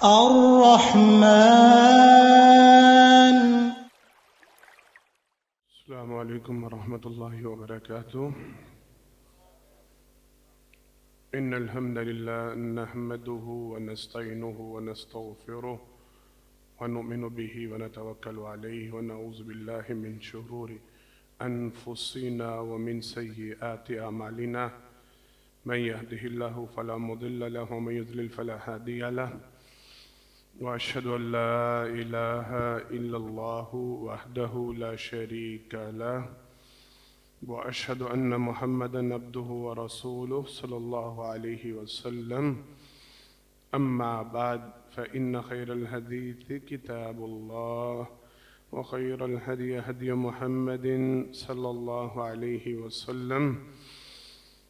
الرحمن. السلام علیکم ورحمۃ اللہ وبرکاتہ. ان الحمد للہ نحمده ونستعینه ونستغفره ونؤمن به ونتوکل علیہ ونعوذ باللہ من شرور انفسنا ومن سیئات اعمالنا. من يهده الله فلا مضل له ومن يضلل فلا هادي له. واشهد ان لا اله الا الله وحده لا شريك له واشهد ان محمدا عبده ورسوله صلى الله عليه وسلم. اما بعد فان خير الحديث كتاب الله وخير الهدي هدي محمد صلى الله عليه وسلم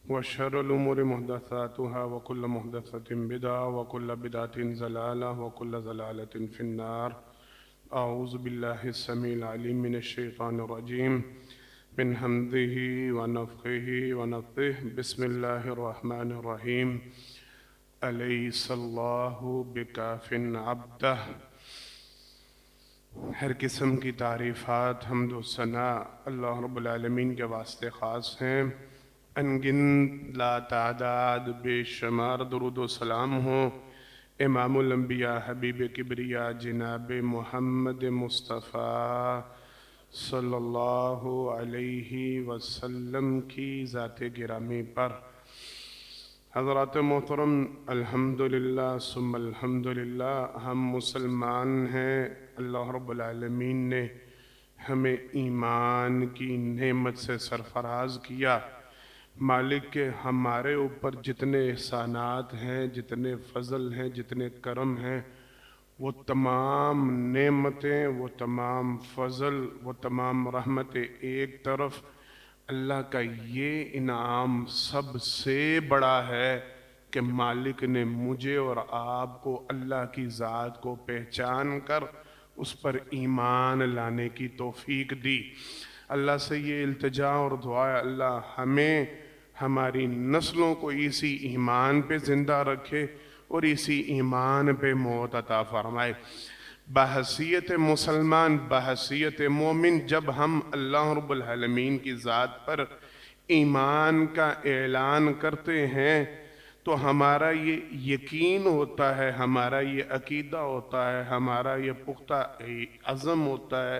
وشر الأمور محدثاتها وكل محدثة بدعة وكل بدعة ضلالة وكل ضلالة في النار. أعوذ بالله السميع العليم من الشيطان الرجيم من همزه ونفخه ونفثه. بسم الله الرحمن الرحيم. أليس الله بكاف عبده. ہر قسم کی تعریفات حمد و ثناء اللہ رب العالمین کے واسطے خاص ہیں. انگنت لا تعداد بے شمار درود و سلام ہوں امام الانبیاء حبیب کبریا جناب محمد مصطفیٰ صلی اللہ علیہ وسلم کی ذات گرامی پر. حضرات محترم، الحمدللہ ثم الحمدللہ، ہم مسلمان ہیں. اللہ رب العالمین نے ہمیں ایمان کی نعمت سے سرفراز کیا. مالک کے ہمارے اوپر جتنے احسانات ہیں، جتنے فضل ہیں، جتنے کرم ہیں، وہ تمام نعمتیں، وہ تمام فضل، وہ تمام رحمتیں ایک طرف، اللہ کا یہ انعام سب سے بڑا ہے کہ مالک نے مجھے اور آپ کو اللہ کی ذات کو پہچان کر اس پر ایمان لانے کی توفیق دی. اللہ سے یہ التجا اور دعا ہے، اللہ ہمیں ہماری نسلوں کو اسی ایمان پہ زندہ رکھے اور اسی ایمان پہ موت عطا فرمائے. بحیثیت مسلمان، بحیثیت مومن، جب ہم اللہ رب العالمین کی ذات پر ایمان کا اعلان کرتے ہیں تو ہمارا یہ یقین ہوتا ہے، ہمارا یہ عقیدہ ہوتا ہے، ہمارا یہ پختہ عزم ہوتا ہے،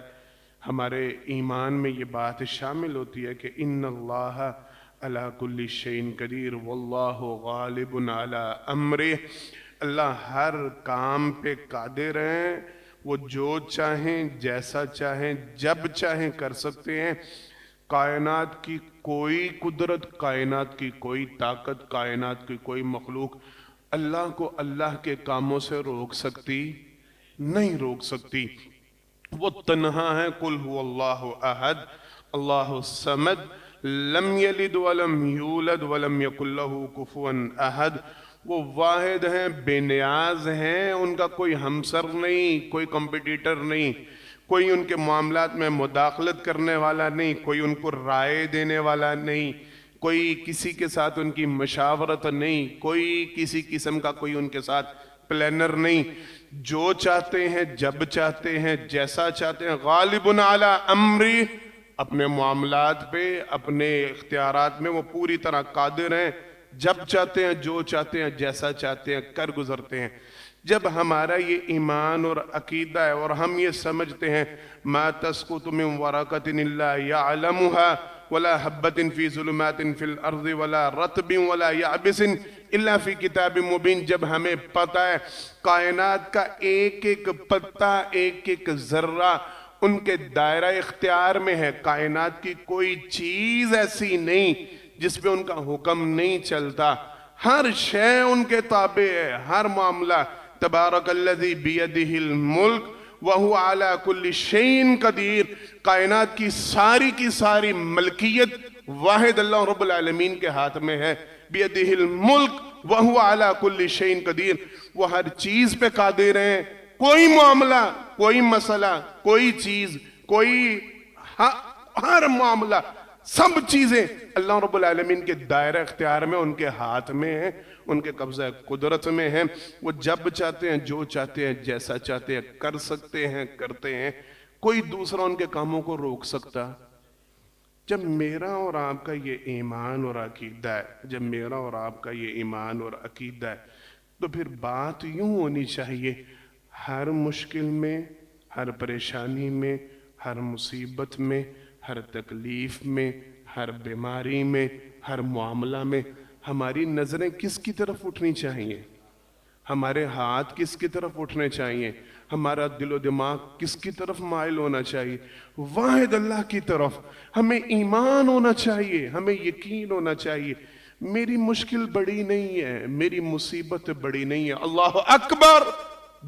ہمارے ایمان میں یہ بات شامل ہوتی ہے کہ ان اللہ علی کل شیء قدیر واللہ غالب علی امرہ. اللہ ہر کام پہ قادر ہیں، وہ جو چاہیں، جیسا چاہیں، جب چاہیں کر سکتے ہیں. کائنات کی کوئی قدرت، کائنات کی کوئی طاقت، کائنات کی کوئی مخلوق اللہ کو اللہ کے کاموں سے روک سکتی نہیں، روک سکتی. وہ تنہا ہے. قل هو اللہ احد اللہ الصمد لم یلد ولم یولد ولم یکن لہ کفوا احد. وہ واحد ہیں، بے نیاز ہیں، ان کا کوئی ہمسر نہیں، کوئی کمپٹیٹر نہیں، کوئی ان کے معاملات میں مداخلت کرنے والا نہیں، کوئی ان کو رائے دینے والا نہیں، کوئی کسی کے ساتھ ان کی مشاورت نہیں، کوئی کسی قسم کا کوئی ان کے ساتھ پلانر نہیں. جو چاہتے ہیں، جب چاہتے ہیں، جیسا چاہتے ہیں، غالب علی امری، اپنے معاملات پہ، اپنے اختیارات میں وہ پوری طرح قادر ہیں. جب چاہتے ہیں، جو چاہتے ہیں، جیسا چاہتے ہیں کر گزرتے ہیں. جب ہمارا یہ ایمان اور عقیدہ ہے اور ہم یہ سمجھتے ہیں ما تسقط من ورقۃ الا یعلمها ولا حبۃ فی ظلمات فی الارض ولا رطب ولا یابس الا فی کتاب مبین. جب ہمیں پتہ ہے کائنات کا ایک ایک پتا، ایک ایک ذرہ ان کے دائرہ اختیار میں ہے. کائنات کی کوئی چیز ایسی نہیں جس پہ ان کا حکم نہیں چلتا. ہر شے ان کے تابع ہے، ہر معاملہ. تبارک الذی بیدہ الملک وہو علی کل شیء قدیر. کائنات کی ساری ملکیت واحد اللہ رب العالمین کے ہاتھ میں ہے. بیدہ الملک وہو علی کل شیء قدیر. وہ ہر چیز پہ قادر ہیں. کوئی معاملہ، کوئی مسئلہ، کوئی چیز، کوئی ہر معاملہ، سب چیزیں اللہ رب العالمین کے دائرہ اختیار میں، ان کے ہاتھ میں ہیں. ان کے قبضہ قدرت میں ہیں، وہ جب چاہتے ہیں جو چاہتے ہیں جیسا چاہتے ہیں کر سکتے ہیں، کرتے ہیں، کوئی دوسرا ان کے کاموں کو روک سکتا؟ جب میرا اور آپ کا یہ ایمان اور عقیدہ ہے، جب میرا اور آپ کا یہ ایمان اور عقیدہ ہے، تو پھر بات یوں ہونی چاہیے، ہر مشکل میں، ہر پریشانی میں، ہر مصیبت میں، ہر تکلیف میں، ہر بیماری میں، ہر معاملہ میں ہماری نظریں کس کی طرف اٹھنی چاہیے؟ ہمارے ہاتھ کس کی طرف اٹھنے چاہیے؟ ہمارا دل و دماغ کس کی طرف مائل ہونا چاہیے؟ واحد اللہ کی طرف۔ ہمیں ایمان ہونا چاہیے، ہمیں یقین ہونا چاہیے، میری مشکل بڑی نہیں ہے، میری مصیبت بڑی نہیں ہے۔ اللہ اکبر!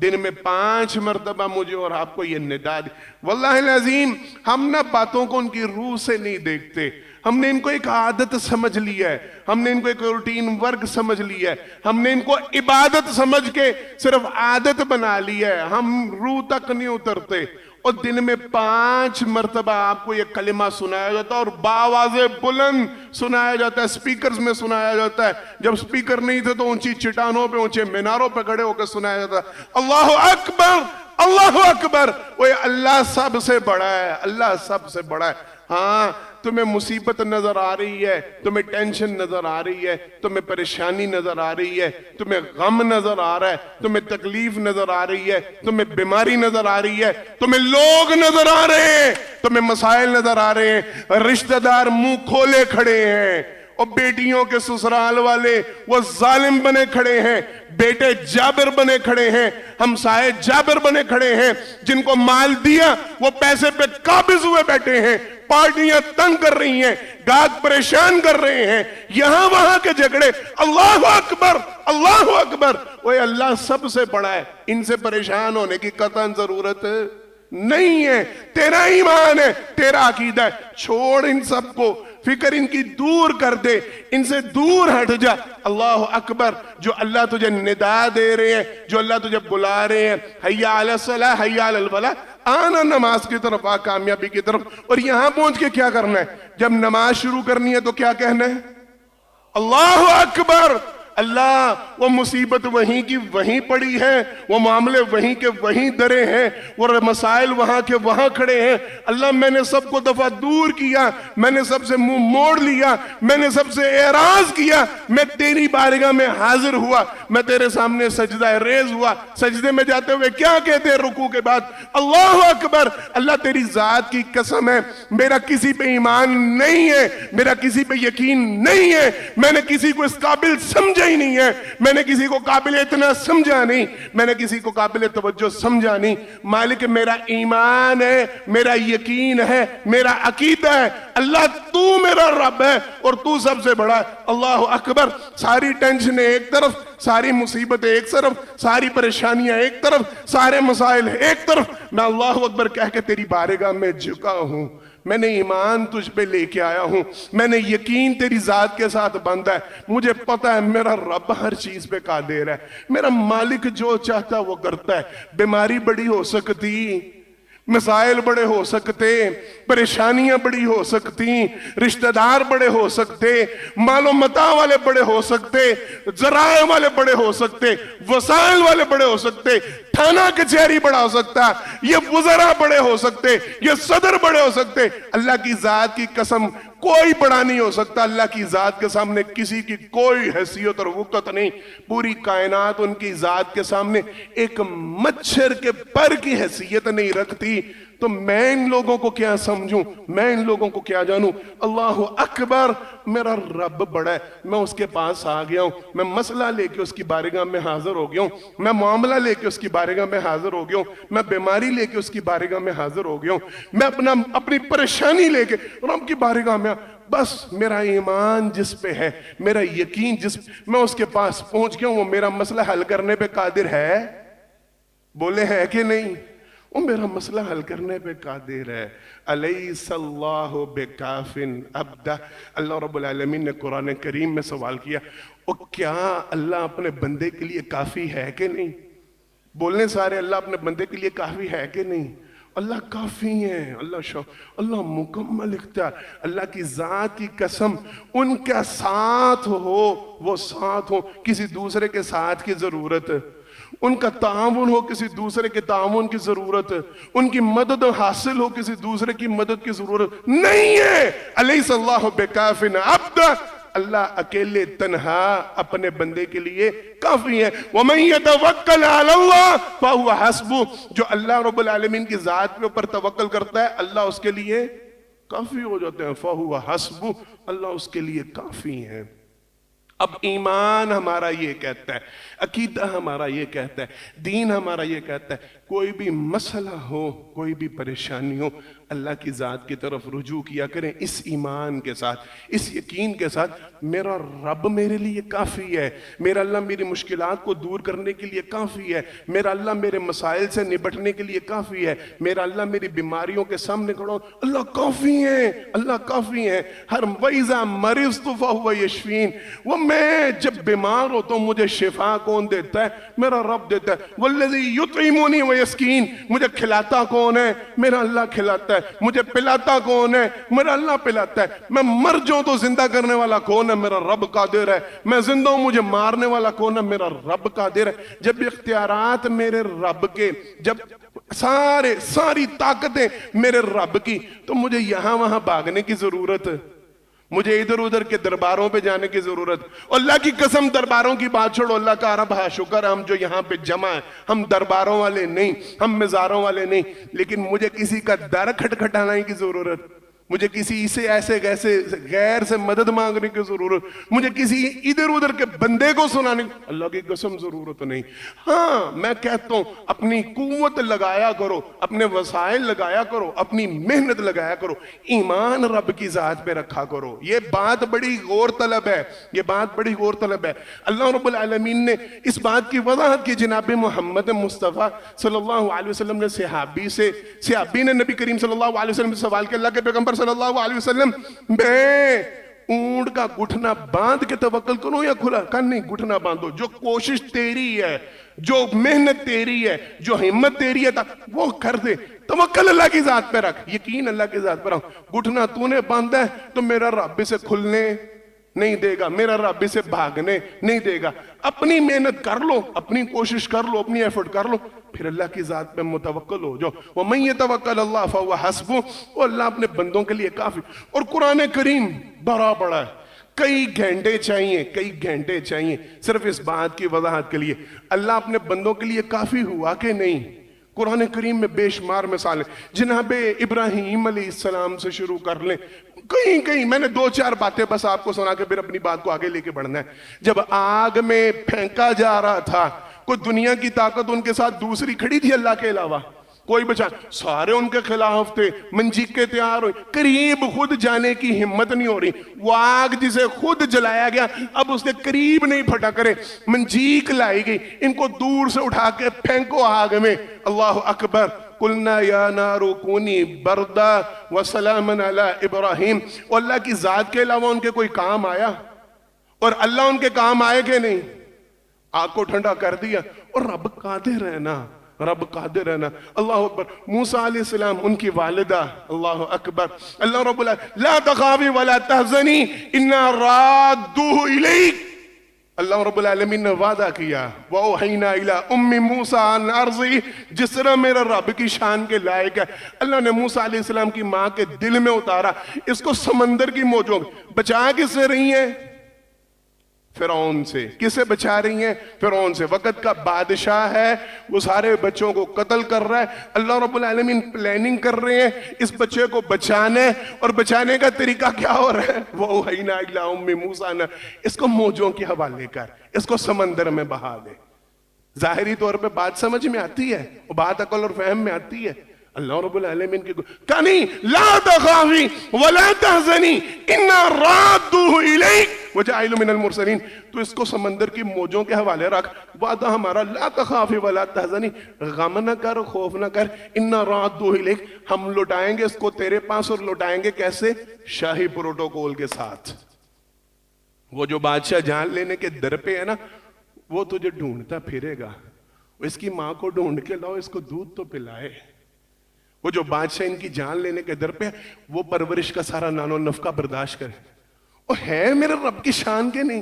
دن میں 5 مرتبہ مجھے اور آپ کو یہ ندا دی۔ واللہ العظیم ہم نہ باتوں کو ان کی روح سے نہیں دیکھتے، ہم نے ان کو ایک عادت سمجھ لیا ہے، ہم نے ان کو ایک روٹین ورک سمجھ لیا ہے، ہم نے ان کو عبادت سمجھ کے صرف عادت بنا لیا ہے، ہم روح تک نہیں اترتے۔ اور دن میں 5 مرتبہ آپ کو یہ کلمہ سنایا جاتا ہے، اور باواز بلند سنایا جاتا ہے، سپیکرز میں سنایا جاتا ہے۔ جب سپیکر نہیں تھے تو اونچی چٹانوں پہ، اونچے میناروں پہ کھڑے ہو کے سنایا جاتا ہے، اللہ اکبر، اللہ اکبر۔ وہ اللہ سب سے بڑا ہے، اللہ سب سے بڑا ہے۔ ہاں تمہیں مصیبت نظر آ رہی ہے، تمہیں ٹینشن نظر آ رہی ہے، تمہیں پریشانی نظر آ رہی ہے، تمہیں غم نظر آ رہا ہے، تمہیں تکلیف نظر آ رہی ہے، تمہیں بیماری نظر آ رہی ہے، تمہیں لوگ نظر آ رہے ہیں، تمہیں مسائل نظر آ رہے ہیں، رشتہ دار منہ کھولے کھڑے ہیں، اور بیٹیوں کے سسرال والے وہ ظالم بنے کھڑے ہیں، بیٹے جابر بنے کھڑے ہیں، ہمسائے جابر بنے کھڑے ہیں، جن کو مال دیا وہ پیسے پہ قابض ہوئے بیٹھے ہیں، پارٹیاں تنگ کر رہی ہیں، گاہک پریشان کر رہے ہیں، یہاں وہاں کے جھگڑے۔ اللہ اکبر، اللہ اکبر۔ وہ اللہ سب سے بڑا ہے، ان سے پریشان ہونے کی قطعاً ضرورت نہیں ہے۔ تیرا ایمان ہے، تیرا عقیدہ ہے، چھوڑ ان سب کو، فکر ان کی دور کر دے، ان سے دور ہٹ جا۔ اللہ اکبر۔ جو اللہ تجھے ندا دے رہے ہیں، جو اللہ تجھے بلا رہے ہیں، حیا علی الصلاۃ، حیا علی الفلاح، آنا نماز کی طرف، آ کامیابی کی طرف۔ اور یہاں پہنچ کے کیا کرنا ہے؟ جب نماز شروع کرنی ہے تو کیا کہنا ہے؟ اللہ اکبر۔ اللہ وہ مصیبت وہیں کی وہیں پڑی ہے، وہ معاملے وہیں کے وہیں درے ہیں، وہ مسائل وہاں کے وہاں کھڑے ہیں۔ اللہ میں نے سب کو دفعہ دور کیا، میں نے سب سے منہ موڑ لیا، میں نے سب سے اعراض کیا، میں تیری بارگاہ میں حاضر ہوا، میں تیرے سامنے سجدہ ریز ہوا۔ سجدے میں جاتے ہوئے کیا کہتے ہیں رکوع کے بعد؟ اللہ اکبر۔ اللہ تیری ذات کی قسم ہے، میرا کسی پہ ایمان نہیں ہے، میرا کسی پہ یقین نہیں ہے، میں نے کسی کو اس قابل سمجھا ہی نہیں ہے، میں نے کسی کو قابل اتنا سمجھا نہیں، میں نے کسی کو قابل توجہ سمجھا نہیں۔ مالک میرا ایمان ہے، میرا یقین ہے، میرا عقیدہ ہے، اللہ تو میرا رب ہے اور تو سب سے بڑا ہے۔ اللہ اکبر۔ ساری ٹینشنیں ایک طرف، ساری مصیبتیں ایک طرف، ساری پریشانیاں ایک طرف، سارے مسائل ایک طرف، میں اللہ اکبر کہہ کے تیری بارگاہ میں جھکا ہوں۔ میں نے ایمان تجھ پہ لے کے آیا ہوں، میں نے یقین تیری ذات کے ساتھ باندھا ہے، مجھے پتا ہے میرا رب ہر چیز پہ قادر ہے، میرا مالک جو چاہتا وہ کرتا ہے۔ بیماری بڑی ہو سکتی، مسائل بڑے ہو سکتے، پریشانیاں بڑی ہو سکتی، رشتہ دار بڑے ہو سکتے، مال و متاع والے بڑے ہو سکتے، ذرائع والے بڑے ہو سکتے، وسائل والے بڑے ہو سکتے، تھانہ کچہری بڑا ہو سکتا، یہ وزراء بڑے ہو سکتے، یہ صدر بڑے ہو سکتے۔ اللہ کی ذات کی قسم کوئی بڑا نہیں ہو سکتا، اللہ کی ذات کے سامنے کسی کی کوئی حیثیت اور وقت نہیں۔ پوری کائنات ان کی ذات کے سامنے ایک مچھر کے پر کی حیثیت نہیں رکھتی، تو میں ان لوگوں کو کیا سمجھوں، میں ان لوگوں کو کیا جانوں۔ اللہ اکبر۔ میرا رب بڑا ہے، میں اس کے پاس آ گیا ہوں، میں مسئلہ لے کے اس کی بارگاہ میں حاضر ہو گیا ہوں، میں معاملہ لے کے اس کی بارگاہ میں حاضر ہو گیا ہوں، میں بیماری لے کے اس کی بارگاہ میں حاضر ہو گیا ہوں، میں اپنی پریشانی لے کے رب کی بارگاہ میں، بس میرا ایمان جس پہ ہے، میرا یقین جس پہ، میں اس کے پاس پہنچ گیا ہوں، وہ میرا مسئلہ حل کرنے پہ قادر ہے۔ بولے ہے کہ نہیں؟ وہ میرا مسئلہ حل کرنے پہ قادر ہے۔ الیس اللہ بکاف عبدہ۔ اللہ رب العالمین نے قرآن کریم میں سوال کیا، اور کیا اللہ اپنے بندے کے لیے کافی ہے کہ نہیں؟ بولنے سارے، اللہ اپنے بندے کے لیے کافی ہے کہ نہیں؟ اللہ کافی ہیں، اللہ مکمل اختیار. اللہ کی ذات کی قسم، ان کا ساتھ ہو وہ ساتھ ہو، کسی دوسرے کے ساتھ کی ضرورت، ان کا تعاون ہو کسی دوسرے کے تعاون کی ضرورت، ان کی مدد حاصل ہو کسی دوسرے کی مدد کی ضرورت نہیں ہے. الیس اللہ بکاف عبدہ، اللہ اکیلے تنہا اپنے بندے کے لیے کافی ہے. وَمَن يَتَوَكَّلْ عَلَى اللَّهِ فَهُوَ حَسْبُهُ، جو اللہ رب العالمین کی ذات کے اوپر توکل کرتا ہے اللہ اس کے لیے کافی ہو جاتے ہیں. فَهُوَ حَسْبُهُ، اللہ اس کے لیے کافی ہے. اب ایمان ہمارا یہ کہتا ہے، عقیدہ ہمارا یہ کہتا ہے، دین ہمارا یہ کہتا ہے، کوئی بھی مسئلہ ہو، کوئی بھی پریشانی ہو، اللہ کی ذات کی طرف رجوع کیا کریں اس ایمان کے ساتھ، اس یقین کے ساتھ میرا رب میرے لیے کافی ہے، میرا اللہ میری مشکلات کو دور کرنے کے لیے کافی ہے، میرا اللہ میرے مسائل سے نبٹنے کے لیے کافی ہے، میرا اللہ میری بیماریوں کے سامنے کھڑا ہو، اللہ کافی ہے، اللہ کافی ہے. ہر وَإِذَا مَرِضْتُ فَهُوَ يَشْفِينِ، وہ میں جب بیمار ہوتا ہوں مجھے شفا کون دیتا ہے؟ میرا رب دیتا ہے. وَالَّذِي يُطْعِمُنِي وَيَسْقِينِ، مجھے کھلاتا کون ہے؟ میرا اللہ کھلاتا ہے. مجھے پلاتا کون ہے؟ میرا اللہ پلاتا ہے. میں مر جاؤں تو زندہ کرنے والا کون ہے؟ میرا رب قادر ہے. میں زندہ ہوں مجھے مارنے والا کون ہے؟ میرا رب قادر ہے. جب اختیارات میرے رب کے، جب ساری طاقتیں میرے رب کی، تو مجھے یہاں وہاں بھاگنے کی ضرورت، مجھے ادھر ادھر کے درباروں پہ جانے کی ضرورت. اللہ کی قسم درباروں کی بات چھوڑو، اللہ کا رب ہے شکر ہم جو یہاں پہ جمع ہیں ہم درباروں والے نہیں، ہم مزاروں والے نہیں، لیکن مجھے کسی کا در کھٹکھٹانے کی ضرورت، مجھے کسی سے ایسے غیر سے مدد مانگنے کی ضرورت، مجھے کسی ادھر ادھر کے بندے کو سنانے کی اللہ کی قسم ضرورت نہیں. ہاں میں کہتا ہوں اپنی قوت لگایا کرو، اپنے وسائل لگایا کرو، اپنی محنت لگایا کرو، ایمان رب کی ذات پہ رکھا کرو. یہ بات بڑی غور طلب ہے، یہ بات بڑی غور طلب ہے. اللہ رب العالمین نے اس بات کی وضاحت کی جناب محمد مصطفیٰ صلی اللہ علیہ وسلم نے صحابی نے نبی کریم صلی اللہ علیہ وسلم سے سوال کیا، اللہ کے پیغمبر صلی اللہ علیہ وسلم میں اونٹ کا گھٹنا باندھ کے توکل کروں یا کھلا؟ کہا نہیں، گھٹنا باندھو. جو کوشش تیری ہے، جو محنت تیری ہے، جو ہمت تیری ہے وہ کر دے. توکل اللہ کی ذات پہ رکھ، یقین اللہ کی ذات پہ رکھ. گھٹنا تو نے باندھا ہے تو میرا رب سے کھلنے نہیں دے گا، میرا رب سے بھاگنے نہیں دے گا. اپنی محنت کر لو، اپنی کوشش کر لو، اپنی ایفرٹ کر لو، پھر اللہ کی ذات پہ متوکل ہو جاؤ. وَمَن يَتَوَكَّلْ اللَّهُ فَهُوَ حَسْبُهُ، وہ اللہ اپنے بندوں کے لیے کافی. اور قرآن کریم بڑا بڑا ہے، کئی گھنٹے چاہیے صرف اس بات کی وضاحت کے لیے اللہ اپنے بندوں کے لیے کافی ہوا کہ نہیں. قرآن کریم میں بے شمار مثالیں، جناب ابراہیم علیہ السلام سے شروع کر لیں، کہیں میں نے 2-4 باتیں بس آپ کو سنا کے پھر اپنی بات کو آگے لے کے بڑھنا ہے. جب آگ میں پھینکا جا رہا تھا، کوئی دنیا کی طاقت ان کے ساتھ دوسری کھڑی تھی اللہ کے علاوہ؟ کوئی بچا، سارے ان کے خلاف تھے، منجیقیں تیار ہوئی، قریب خود جانے کی ہمت نہیں ہو رہی. وہ آگ جسے خود جلایا گیا اب اس کے قریب نہیں پھٹا کرے، منجیق لائی گئی، ان کو دور سے اٹھا کے پھینکو آگ میں. اللہ اکبر. قلنا یا نار کونی بردا وسلاما علی ابراہیم. اور اللہ کی ذات کے علاوہ ان کے کوئی کام آیا؟ اور اللہ ان کے کام آئے کہ نہیں؟ آگ کو ٹھنڈا کر دیا. اور رب قادر ہے نا، رب قادر ہے نا. اللہ اکبر. موسیٰ علیہ السلام ان کی والدہ، اللہ اکبر. اللہ رب العالمین لا تخافی ولا تحزنی انا رادوہ الیک. اللہ رب العالمین نے وعدہ کیا وَأَوْحَيْنَا إِلَىٰ أُمِّ مُوسَىٰ أَنْ أَرْضِعِهِ، جس طرح میرا رب کی شان کے لائق ہے اللہ نے موسیٰ علیہ السلام کی ماں کے دل میں اتارا اس کو سمندر کی موجوں. بچا کس سے رہی ہیں؟ فرعون سے. کسے بچا رہی ہیں؟ فرعون سے. وقت کا بادشاہ ہے، وہ سارے بچوں کو قتل کر رہا ہے. اللہ رب العالمین پلاننگ کر رہے ہیں اس بچے کو بچانے، اور بچانے کا طریقہ کیا ہو رہا ہے؟ وَأَوْحَيْنَا إِلَىٰ أُمِّ مُوسَىٰ، اس کو موجوں کے حوالے کر، اس کو سمندر میں بہا دے. ظاہری طور پہ بات سمجھ میں آتی ہے، وہ بات عقل اور فہم میں آتی ہے. اللہ رب العالمین کی کہا نہیں لا تخافی ولا تحزنی انا رادوہ الیک وجاعل من المرسلین. تو اس کو سمندر کی موجوں کے حوالے رکھ. وعدہ ہمارا لا تخافی ولا تحزنی، غم نہ کر، خوف نہ کر. انا رادوہ الیک، ہم لوٹائیں گے اس کو تیرے پاس. اور لوٹائیں گے کیسے؟ شاہی پروٹوکول کے ساتھ. وہ جو بادشاہ جان لینے کے در پہ ہے نا، وہ تجھے ڈھونڈتا پھرے گا. اس کی ماں کو ڈھونڈ کے لاؤ، اس کو دودھ تو پلائے. وہ جو بادشاہ ان کی جان لینے کے در پہ ہے، وہ پرورش کا سارا نانو نفقہ برداشت کرے. وہ ہے میرے رب کی شان کے نہیں؟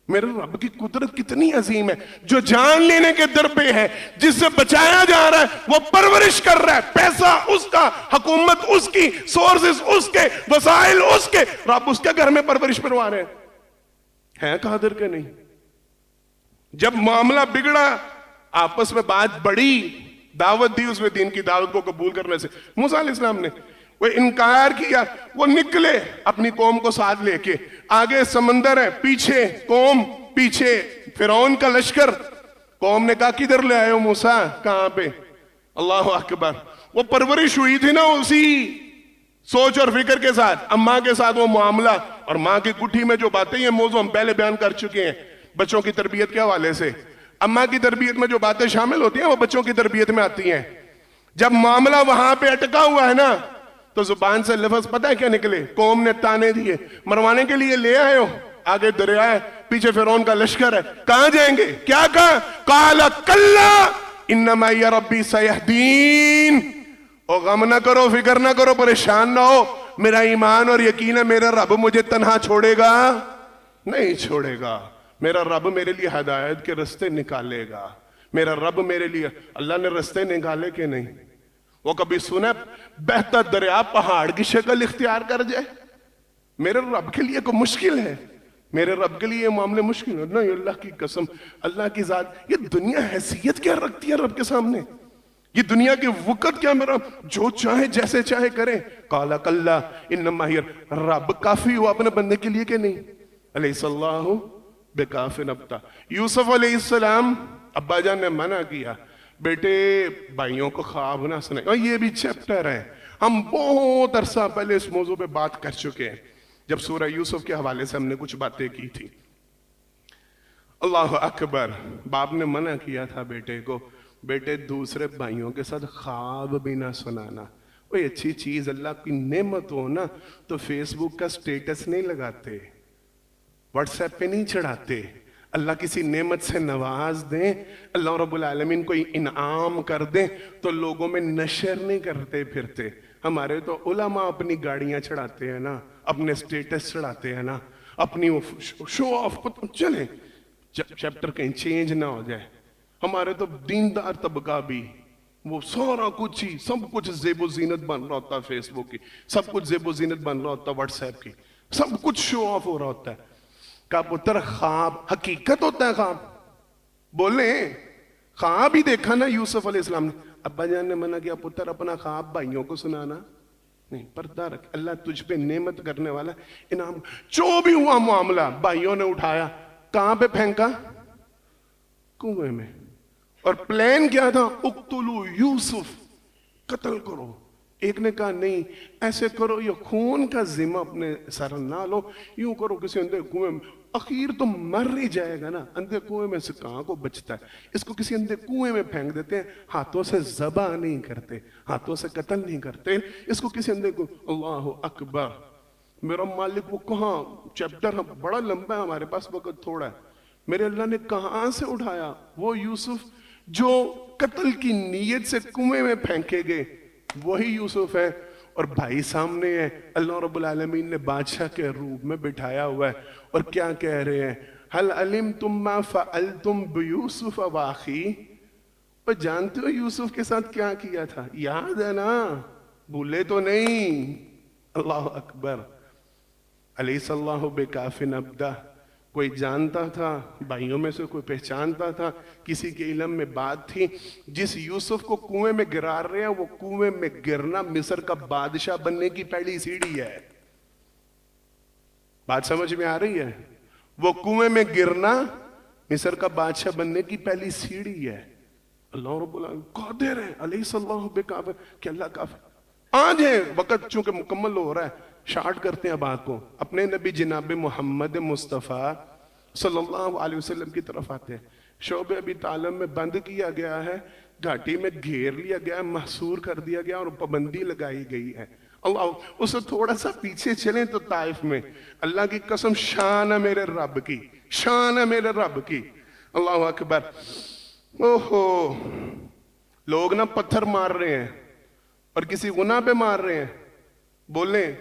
میرے رب کی قدرت کتنی عظیم ہے. جو جان لینے کے در پہ ہے، جس سے بچایا جا رہا ہے، وہ پرورش کر رہا ہے. پیسہ اس کا، حکومت اس کی، سورسز اس کے، وسائل اس کے، رب اس کے گھر میں پرورش کروا رہے ہیں قادر کے نہیں؟ جب معاملہ بگڑا، آپس میں بات بڑی، دعوت دی اس میں دین کی دعوت کو قبول کرنے سے. موسیٰ علیہ السلام نے وہ انکار کیا، وہ نکلے اپنی قوم کو ساتھ لے کے. آگے سمندر ہے، پیچھے قوم، پیچھے فرعون کا لشکر. قوم نے کہا کدھر لے آئے ہو موسیٰ؟ کہاں پہ؟ اللہ اکبر. وہ پرورش ہوئی تھی نا اسی سوچ اور فکر کے ساتھ، اماں کے ساتھ وہ معاملہ، اور ماں کی کٹھی میں جو باتیں، یہ موضوع ہم پہلے بیان کر چکے ہیں بچوں کی تربیت کے حوالے سے. اماں کی تربیت میں جو باتیں شامل ہوتی ہیں وہ بچوں کی تربیت میں آتی ہیں. جب معاملہ وہاں پہ اٹکا ہوا ہے نا، تو زبان سے لفظ پتہ ہے کیا نکلے؟ قوم نے تانے دیے، مروانے کے لیے لے آئے ہو، آگے دریا ہے، پیچھے فرعون کا لشکر ہے، کہاں جائیں گے؟ کیا کہا؟ قال کلا ان معی ربی سیہدین. او غم نہ کرو، فکر نہ کرو، پریشان نہ ہو، میرا ایمان اور یقین ہے میرا رب مجھے تنہا چھوڑے گا نہیں چھوڑے گا. میرا رب میرے لیے ہدایت کے رستے نکالے گا. میرا رب میرے لیے، اللہ نے رستے نکالے کہ نہیں؟ وہ کبھی سنا بہتا دریا پہاڑ کی شکل اختیار کر جائے؟ میرے رب کے لیے کوئی مشکل ہے؟ میرے رب کے لیے یہ معاملے مشکل ہے؟ نہیں، اللہ کی قسم، اللہ کی ذات. یہ دنیا حیثیت کیا رکھتی ہے رب کے سامنے؟ یہ دنیا کے وقت کیا میرا جو چاہے جیسے چاہے کرے. قال کلا انما ہی، رب کافی ہوا اپنے بندے کے لیے کہ نہیں؟ علیہ اللہ بکاف نبتا. یوسف علیہ السلام، ابا جان نے منع کیا، بیٹے بھائیوں کو خواب نہ سنائیں. اور یہ بھی چیپٹر ہے، ہم بہت عرصہ پہلے اس موضوع پہ بات کر چکے ہیں جب سورہ یوسف کے حوالے سے ہم نے کچھ باتیں کی تھی. اللہ اکبر. باپ نے منع کیا تھا بیٹے کو، بیٹے دوسرے بھائیوں کے ساتھ خواب بھی نہ سنانا. کوئی اچھی چیز اللہ کی نعمت ہو نا تو فیس بک کا سٹیٹس نہیں لگاتے، واٹس ایپ پہ نہیں چڑھاتے. اللہ کسی نعمت سے نواز دیں، اللہ رب العالمین کوئی انعام کر دیں تو لوگوں میں نشر نہیں کرتے پھرتے. ہمارے تو علماء اپنی گاڑیاں چڑھاتے ہیں نا، اپنے سٹیٹس چڑھاتے ہیں نا، اپنی شو آف. چلیں چیپٹر کہیں چینج نہ ہو جائے. ہمارے تو دیندار طبقہ بھی وہ سارا کچھ ہی، سب کچھ زیب و زینت بن رہا ہوتا ہے فیس بک کی، سب کچھ زیب و زینت بن رہا ہوتا ہے واٹس ایپ کی، سب کچھ شو آف ہو رہا ہوتا ہے. کا پتر خواب حقیقت ہوتا ہے. خواب بولیں، خواب ہی دیکھا نا یوسف علیہ السلام نے. ابا جان نے منع کیا پتر اپنا خواب بھائیوں کو سنانا نہیں، پردہ رکھ، اللہ تجھ پہ نعمت کرنے والا انعام. جو بھی ہوا معاملہ، بھائیوں نے اٹھایا، کہاں پہ پھینکا؟ کنویں میں. اور پلان کیا تھا؟ اقتلوا یوسف، قتل کرو. ایک نے کہا نہیں ایسے کرو، یہ خون کا ذمہ اپنے سر نہ لو، یوں کرو کسی اندھے کنویں میں. اخیر تو مر ہی جائے گا نا، اندھے کنویں میں سے کہاں کو بچتا ہے. اس کو کسی اندھے کنویں میں پھینک دیتے ہیں، ہاتھوں سے ذبح نہیں کرتے، ہاتھوں سے قتل نہیں کرتے، اس کو کسی اندھے کو. اللہ اکبر. میرا مالک وہ کہاں، چیپٹر بڑا لمبا ہے، ہمارے پاس وقت تھوڑا ہے. میرے اللہ نے کہاں سے اٹھایا وہ یوسف جو قتل کی نیت سے کنویں میں پھینکے گئے، وہی یوسف ہے. اور بھائی سامنے ہے، اللہ رب العالمین نے بادشاہ کے روپ میں بٹھایا ہوا ہے. اور کیا کہہ رہے ہیں؟ هل علمتم ما فعلتم بیوسف واخی. اور جانتے ہو یوسف کے ساتھ کیا کیا تھا؟ یاد ہے نا، بھولے تو نہیں؟ اللہ اکبر. الیس اللہ بکاف عبدہ. کوئی جانتا تھا، بھائیوں میں سے کوئی پہچانتا تھا، کسی کے علم میں بات تھی. جس یوسف کو کنویں میں گرا رہے ہیں، وہ کنویں میں گرنا مصر کا بادشاہ بننے کی پہلی سیڑھی ہے. بات سمجھ میں آ رہی ہے؟ وہ کنویں میں گرنا مصر کا بادشاہ بننے کی پہلی سیڑھی ہے. اللہ رب العالمین قادر ہے. الیس اللہ بکاف، کہ اللہ کافی. آج ہے وقت چونکہ مکمل ہو رہا ہے، شارٹ کرتے ہیں بات کو. اپنے نبی جناب محمد مصطفیٰ صلی اللہ علیہ وسلم کی طرف آتے ہیں. شعب ابی طالب میں بند کیا گیا ہے، گھاٹی میں گھیر لیا گیا، محصور کر دیا گیا اور پابندی لگائی گئی ہے. اللہ، اس سے تھوڑا سا پیچھے چلیں تو طائف میں، اللہ کی قسم شان ہے میرے رب کی، شان ہے میرے رب کی. اللہ اکبر. اوہو، لوگ نا پتھر مار رہے ہیں اور کسی گناہ پہ مار رہے ہیں؟ بولیں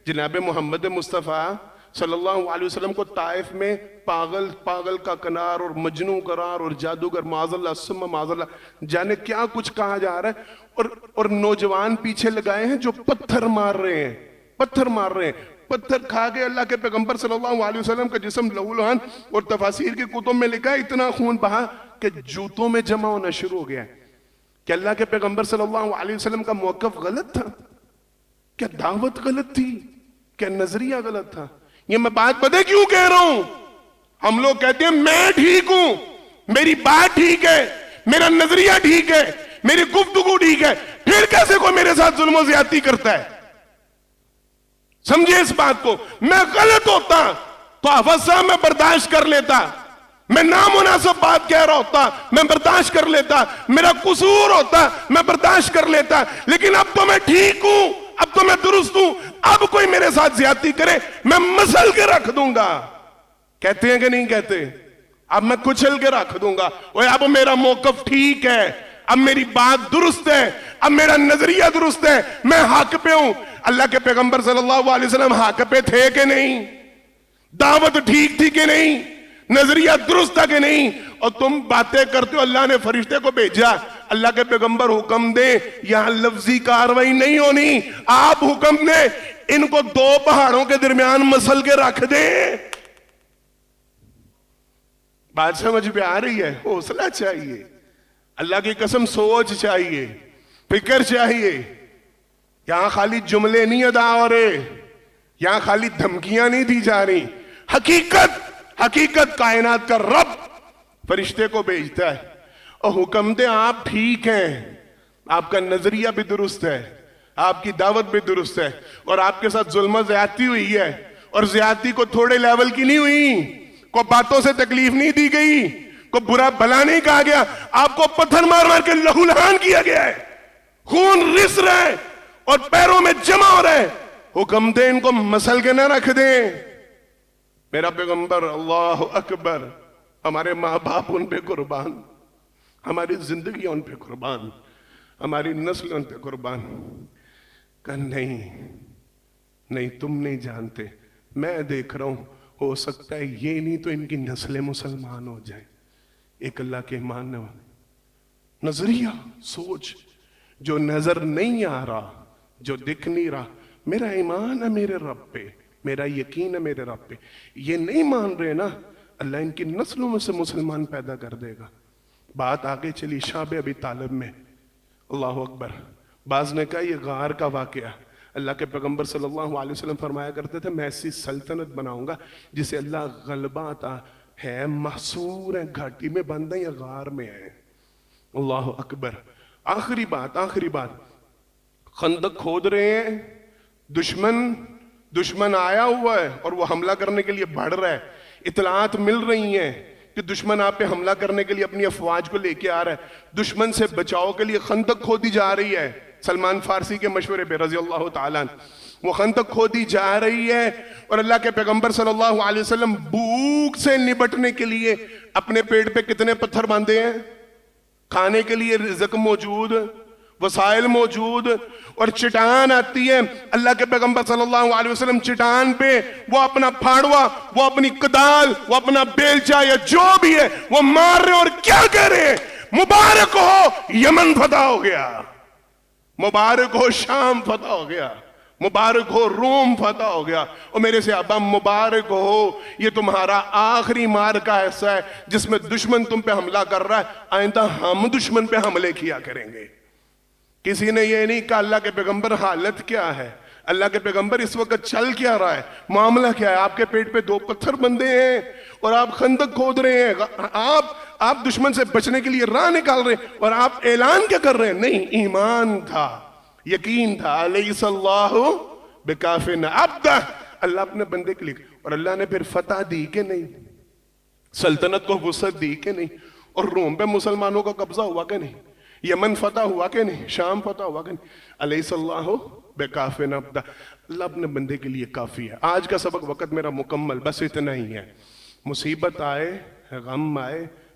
جناب محمد مصطفیٰ صلی اللہ علیہ وسلم کو طائف میں پاگل کا کنار اور مجنوں قرار اور جادوگر معاذ اللہ ثم معاذ اللہ جانے کیا کچھ کہا جا رہا ہے، اور نوجوان پیچھے لگائے ہیں جو پتھر مار رہے ہیں، پتھر کھا کے اللہ کے پیغمبر صلی اللہ علیہ وسلم کا جسم لہو لہان، اور تفاسیر کے کتب میں لکھا ہے اتنا خون بہا کہ جوتوں میں جمع ہونا شروع ہو گیا ہے۔ کہ اللہ کے پیغمبر صلی اللہ علیہ وسلم کا موقف غلط تھا؟ کیا دعوت غلط تھی؟ کیا نظریہ غلط تھا؟ یہ میں بات پتہ کیوں کہہ رہا ہوں؟ ہم لوگ کہتے ہیں میں ٹھیک ہوں، میری بات ٹھیک ہے، میرا نظریہ ٹھیک ہے، میری گفتگو ٹھیک ہے، پھر کیسے کوئی میرے ساتھ ظلم و زیادتی کرتا ہے؟ سمجھے اس بات کو؟ میں غلط ہوتا تو حافظ صاحب میں برداشت کر لیتا، میں نامناسب بات کہہ رہا ہوتا میں برداشت کر لیتا، میرا قصور ہوتا میں برداشت کر لیتا، لیکن اب تو میں ٹھیک ہوں، اب تو میں درست ہوں، اب کوئی میرے ساتھ زیادتی کرے میں مسل کے رکھ دوں گا۔ کہتے ہیں کہ نہیں کہتے؟ اب میں کچل کے رکھ دوں گا، اب میرا موقف ٹھیک ہے، اب میری بات درست ہے، اب میرا نظریہ درست ہے، میں حق پہ ہوں۔ اللہ کے پیغمبر صلی اللہ علیہ وسلم حق پہ تھے کہ نہیں؟ دعوت ٹھیک تھی کہ نہیں؟ نظریہ درست تھا کہ نہیں؟ اور تم باتیں کرتے ہو اللہ نے فرشتے کو بھیجا، اللہ کے پیغمبر حکم دیں، یہاں لفظی کاروائی نہیں ہونی، آپ حکم دیں ان کو دو پہاڑوں کے درمیان مسل کے رکھ دیں۔ بات سمجھ پہ آ رہی ہے؟ حوصلہ چاہیے، اللہ کی قسم سوچ چاہیے، فکر چاہیے۔ یہاں خالی جملے نہیں ادا ہو رہے، یہاں خالی دھمکیاں نہیں دی جا رہی، حقیقت کائنات کا رب فرشتے کو بھیجتا ہے اور حکم دے آپ ٹھیک ہیں، آپ کا نظریہ بھی درست ہے، آپ کی دعوت بھی درست ہے، اور آپ کے ساتھ ظلم و زیادتی ہوئی ہے، اور زیادتی کو تھوڑے لیول کی نہیں ہوئی، کوئی باتوں سے تکلیف نہیں دی گئی، کوئی برا بھلا نہیں کہا گیا، آپ کو پتھر مار مار کے لہو لہان کیا گیا ہے، خون رس رہا ہے اور پیروں میں جمع ہو رہا ہے۔ حکم دے ان کو مسل کے نہ رکھ دیں۔ میرا پیغمبر اللہ اکبر، ہمارے ماں باپ ان پہ قربان، ہماری زندگی ان پہ قربان، ہماری نسل ان پہ قربان۔ کہ نہیں تم نہیں جانتے، میں دیکھ رہا ہوں، ہو سکتا ہے یہ نہیں تو ان کی نسلیں مسلمان ہو جائیں۔ ایک اللہ کے ماننے والے نظریہ سوچ، جو نظر نہیں آ رہا، جو دکھ نہیں رہا، میرا ایمان ہے میرے رب پہ، میرا یقین ہے میرے رب پہ، یہ نہیں مان رہے نا، اللہ ان کی نسلوں میں سے مسلمان پیدا کر دے گا۔ بات آگے چلی شعب ابی طالب میں، اللہ اکبر۔ بعض نے کہا یہ غار کا واقعہ، اللہ کے پیغمبر صلی اللہ علیہ وسلم فرمایا کرتے تھے میں ایسی سلطنت بناؤں گا جسے اللہ غلبہ عطا ہے، محصور ہے، گھاٹی میں بند ہے یا غار میں ہے۔ اللہ اکبر۔ آخری بات خندق کھود رہے ہیں، دشمن آیا ہوا ہے اور وہ حملہ کرنے کے لیے بڑھ رہا ہے، اطلاعات مل رہی ہیں کہ دشمن آپ پہ حملہ کرنے کے لیے اپنی افواج کو لے کے آ رہا ہے، دشمن سے بچاؤ کے لیے خندق کھودی جا رہی ہے، سلمان فارسی کے مشورے پہ رضی اللہ تعالیٰ وہ خندق کھودی جا رہی ہے، اور اللہ کے پیغمبر صلی اللہ علیہ وسلم بھوک سے نبٹنے کے لیے اپنے پیٹ پہ کتنے پتھر باندھے ہیں؟ کھانے کے لیے رزق موجود، وسائل موجود، اور چٹان آتی ہے، اللہ کے پیغمبر صلی اللہ علیہ وسلم چٹان پہ وہ اپنا پھاڑوا، وہ اپنی کدال، وہ اپنا بیلچا یا جو بھی ہے وہ مار رہے، اور کیا کہہ رہے ہیں؟ مبارک ہو یمن فتح ہو گیا، مبارک ہو شام فتح ہو گیا، مبارک ہو روم فتح ہو گیا۔ اور میرے صحابہ مبارک ہو، یہ تمہارا آخری معرکہ ایسا ہے جس میں دشمن تم پہ حملہ کر رہا ہے، آئندہ ہم دشمن پہ حملے کیا کریں گے۔ کسی نے یہ نہیں کہا اللہ کے پیغمبر حالت کیا ہے، اللہ کے پیغمبر اس وقت چل کیا رہا ہے، معاملہ کیا ہے؟ آپ کے پیٹ پہ 2 پتھر بندے ہیں اور آپ خندق کھود رہے ہیں، آپ دشمن سے بچنے کے لیے راہ نکال رہے ہیں، اور آپ اعلان کیا کر رہے ہیں؟ نہیں، ایمان تھا، یقین تھا، الیس اللہ بکافٍ عبدہ، اللہ اپنے بندے کے لیے، اور اللہ نے پھر فتح دی کہ نہیں؟ سلطنت کو وسعت دی کہ نہیں؟ اور روم پہ مسلمانوں کا قبضہ ہوا کہ نہیں؟ یمن فتح ہوا کہ نہیں؟ شام فتح ہوا کہ نہیں؟ الیس اللہ بکافٍ عبدہ، اللہ اپنے بندے کے لیے کافی ہے۔ آج کا سبق وقت میرا مکمل، بس اتنا ہی ہے۔ مصیبت آئے، غم آئے،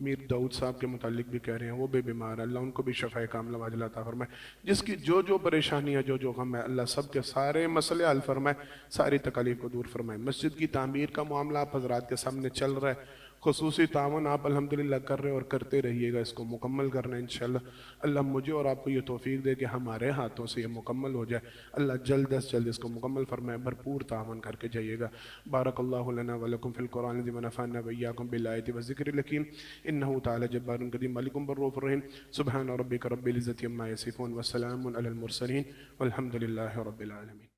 میر داؤد صاحب کے متعلق بھی کہہ رہے ہیں، وہ بھی بیمار ہیں، اللہ ان کو بھی شفاء کاملہ عاجلہ عطا فرمائے، جس کی جو جو پریشانیاں جو جو غم ہے، اللہ سب کے سارے مسئلے حل فرمائے، ساری تکالیف کو دور فرمائے۔ مسجد کی تعمیر کا معاملہ آپ حضرات کے سامنے چل رہا ہے، خصوصی تعاون آپ الحمدللہ کر رہے اور کرتے رہیے گا، اس کو مکمل کرنا ہے انشاءاللہ۔ اللہ مجھے اور آپ کو یہ توفیق دے کہ ہمارے ہاتھوں سے یہ مکمل ہو جائے، اللہ جلد از جلد اس کو مکمل فرمائے، بھرپور تعاون کر کے جائیے گا۔ بارک اللہ لنا ولکم فی القرآن العظیم ونفعنا وإیاکم بالآیات والذکر الحکیم، انہ تعالی جبار کریم ملک بالرؤوف الرحیم، سبحان ربک رب العزة عما یصفون وسلام علی المرسلین والحمد للہ رب العالمین۔